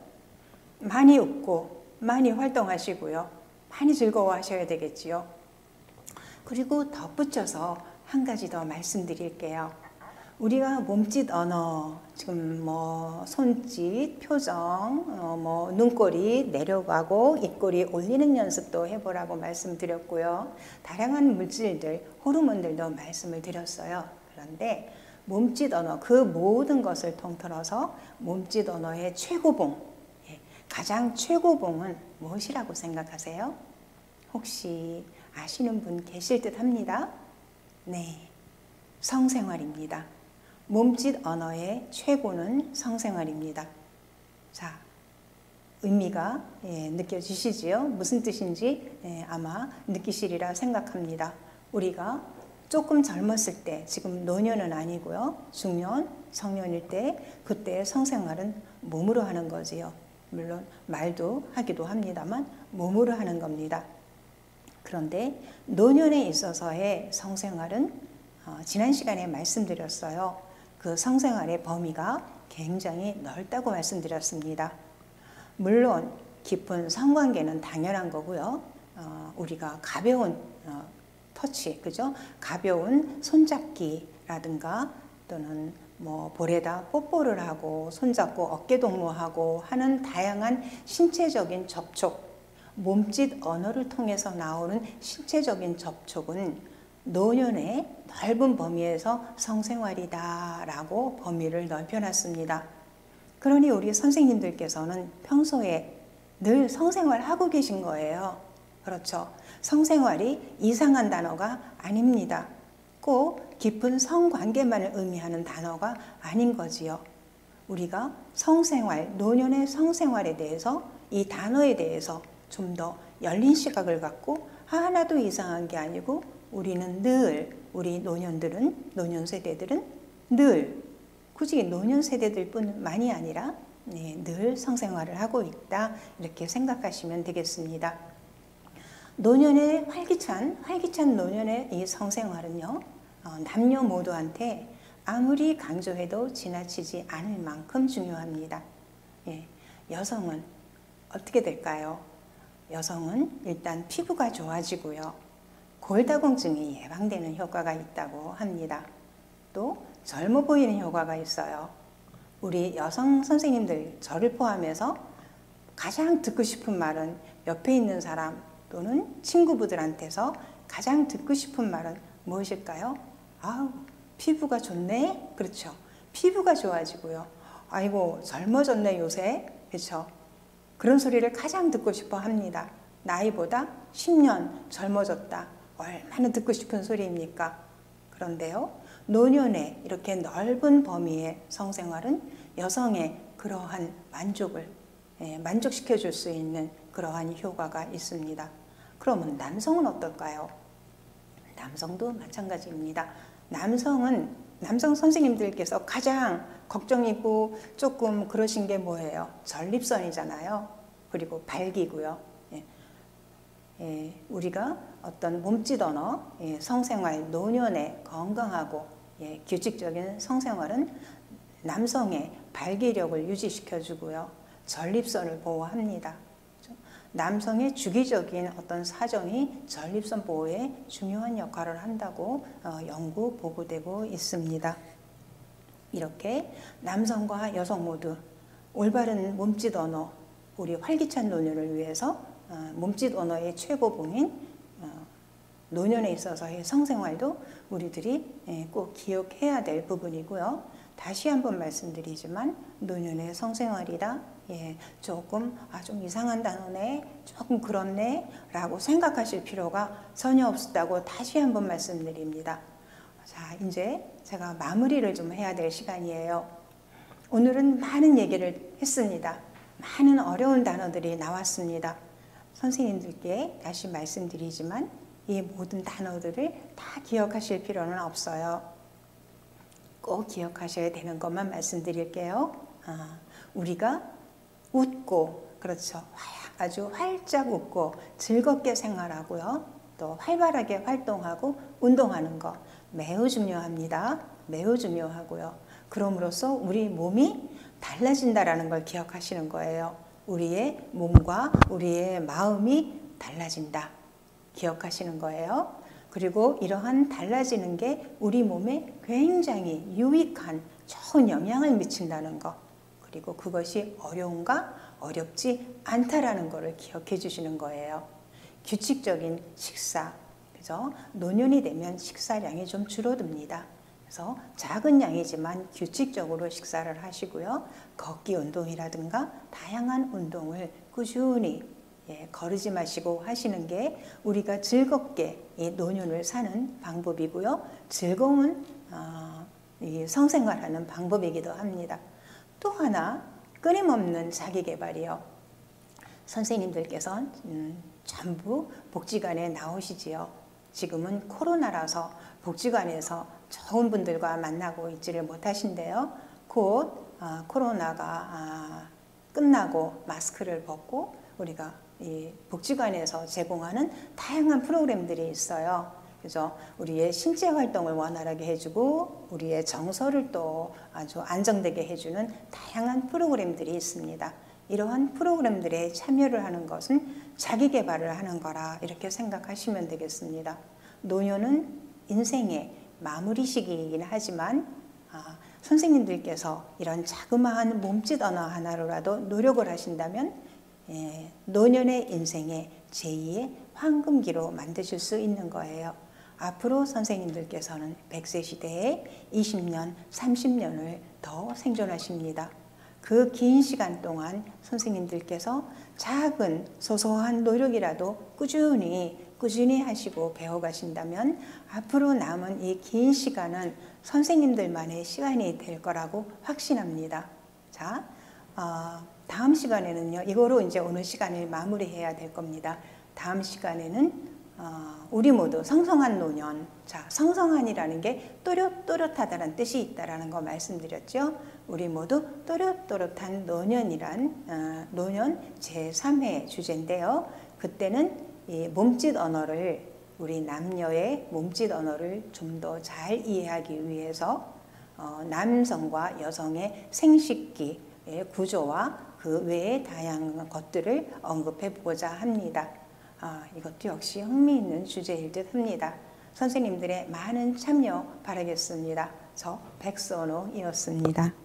많이 웃고 많이 활동하시고요. 많이 즐거워하셔야 되겠지요. 그리고 덧붙여서 한 가지 더 말씀드릴게요. 우리가 몸짓 언어, 지금 손짓, 표정, 눈꼬리 내려가고 입꼬리 올리는 연습도 해보라고 말씀드렸고요. 다양한 물질들, 호르몬들도 말씀을 드렸어요. 그런데 몸짓 언어, 그 모든 것을 통틀어서 몸짓 언어의 최고봉, 가장 최고봉은 무엇이라고 생각하세요? 혹시 아시는 분 계실 듯 합니다. 네, 성생활입니다. 몸짓 언어의 최고는 성생활입니다. 자, 의미가 느껴지시지요? 무슨 뜻인지 아마 느끼시리라 생각합니다. 우리가 조금 젊었을 때, 지금 노년은 아니고요, 중년, 성년일 때, 그때의 성생활은 몸으로 하는 거지요. 물론 말도 하기도 합니다만 몸으로 하는 겁니다. 그런데 노년에 있어서의 성생활은 지난 시간에 말씀드렸어요. 그 성생활의 범위가 굉장히 넓다고 말씀드렸습니다. 물론 깊은 성관계는 당연한 거고요. 우리가 가벼운 터치, 그죠? 가벼운 손잡기라든가 또는 볼에다 뽀뽀를 하고 손잡고 어깨 동무하고 하는 다양한 신체적인 접촉, 몸짓 언어를 통해서 나오는 신체적인 접촉은 노년의 넓은 범위에서 성생활이다라고 범위를 넓혀놨습니다. 그러니 우리 선생님들께서는 평소에 늘 성생활하고 계신 거예요. 그렇죠. 성생활이 이상한 단어가 아닙니다. 꼭 깊은 성관계만을 의미하는 단어가 아닌 거지요. 우리가 성생활, 노년의 성생활에 대해서, 이 단어에 대해서 좀 더 열린 시각을 갖고 하나도 이상한 게 아니고 우리는 늘, 우리 노년들은, 노년 세대들은 늘, 굳이 노년 세대들 뿐만이 아니라 늘 성생활을 하고 있다, 이렇게 생각하시면 되겠습니다. 노년의 활기찬 노년의 이 성생활은요, 남녀 모두한테 아무리 강조해도 지나치지 않을 만큼 중요합니다. 여성은 어떻게 될까요? 여성은 일단 피부가 좋아지고요. 골다공증이 예방되는 효과가 있다고 합니다. 또 젊어 보이는 효과가 있어요. 우리 여성 선생님들, 저를 포함해서 가장 듣고 싶은 말은, 옆에 있는 사람 또는 친구분들한테서 가장 듣고 싶은 말은 무엇일까요? 아우, 피부가 좋네? 그렇죠. 피부가 좋아지고요. 아이고, 젊어졌네 요새. 그렇죠. 그런 소리를 가장 듣고 싶어 합니다. 나이보다 10년 젊어졌다. 얼마나 듣고 싶은 소리입니까? 그런데요, 노년의 이렇게 넓은 범위의 성생활은 여성의 그러한 만족을 만족시켜 줄 수 있는 그러한 효과가 있습니다. 그러면 남성은 어떨까요? 남성도 마찬가지입니다. 남성 선생님들께서 가장 걱정이고 조금 그러신 게 뭐예요? 전립선이잖아요. 그리고 발기고요. 우리가 어떤 몸짓 언어, 성생활, 노년의 건강하고 규칙적인 성생활은 남성의 발기력을 유지시켜주고요. 전립선을 보호합니다. 남성의 주기적인 어떤 사정이 전립선 보호에 중요한 역할을 한다고 연구 보고되고 있습니다. 이렇게 남성과 여성 모두 올바른 몸짓 언어, 우리 활기찬 노년을 위해서 몸짓 언어의 최고봉인 노년에 있어서의 성생활도 우리들이 꼭 기억해야 될 부분이고요. 다시 한번 말씀드리지만 노년의 성생활이다. 조금 좀 이상한 단어네, 조금 그렇네 라고 생각하실 필요가 전혀 없다고 다시 한번 말씀드립니다. 자, 이제 제가 마무리를 좀 해야 될 시간이에요. 오늘은 많은 얘기를 했습니다. 많은 어려운 단어들이 나왔습니다. 선생님들께 다시 말씀드리지만 이 모든 단어들을 다 기억하실 필요는 없어요. 꼭 기억하셔야 되는 것만 말씀드릴게요. 우리가 웃고, 그렇죠. 아주 활짝 웃고 즐겁게 생활하고요. 또 활발하게 활동하고 운동하는 거 매우 중요합니다. 매우 중요하고요. 그럼으로써 우리 몸이 달라진다라는 걸 기억하시는 거예요. 우리의 몸과 우리의 마음이 달라진다. 기억하시는 거예요. 그리고 이러한 달라지는 게 우리 몸에 굉장히 유익한 좋은 영향을 미친다는 거. 그리고 그것이 어려운가 어렵지 않다라는 것을 기억해 주시는 거예요. 규칙적인 식사, 그죠? 노년이 되면 식사량이 좀 줄어듭니다. 그래서 작은 양이지만 규칙적으로 식사를 하시고요. 걷기 운동이라든가 다양한 운동을 꾸준히 거르지 마시고 하시는 게 우리가 즐겁게 이 노년을 사는 방법이고요. 즐거운 이 성생활하는 방법이기도 합니다. 또 하나 끊임없는 자기개발이요. 선생님들께서 전부 복지관에 나오시지요. 지금은 코로나라서 복지관에서 좋은 분들과 만나고 있지를 못하신데요. 곧 코로나가 끝나고 마스크를 벗고 우리가 이 복지관에서 제공하는 다양한 프로그램들이 있어요. 그래서 우리의 신체 활동을 원활하게 해주고 우리의 정서를 또 아주 안정되게 해주는 다양한 프로그램들이 있습니다. 이러한 프로그램들에 참여를 하는 것은 자기 개발을 하는 거라 이렇게 생각하시면 되겠습니다. 노년은 인생의 마무리 시기이긴 하지만 선생님들께서 이런 자그마한 몸짓 언어 하나로라도 노력을 하신다면 노년의 인생의 제2의 황금기로 만드실 수 있는 거예요. 앞으로 선생님들께서는 100세 시대에 20년, 30년을 더 생존하십니다. 그 긴 시간 동안 선생님들께서 작은 소소한 노력이라도 꾸준히 하시고 배워가신다면 앞으로 남은 이 긴 시간은 선생님들만의 시간이 될 거라고 확신합니다. 자, 다음 시간에는요, 이거로 이제 오늘 시간을 마무리해야 될 겁니다. 다음 시간에는 우리 모두 성성한 노년, 자, 성성한이라는 게 또렷또렷하다는 뜻이 있다라는 거 말씀드렸죠. 우리 모두 또렷또렷한 노년이란 노년 제3회 주제인데요. 그때는 이 몸짓 언어를 우리 남녀의 몸짓 언어를 좀 더 잘 이해하기 위해서 남성과 여성의 생식기의 구조와 그 외의 다양한 것들을 언급해 보고자 합니다. 이것도 역시 흥미있는 주제일 듯 합니다. 선생님들의 많은 참여 바라겠습니다. 저 백선호이었습니다.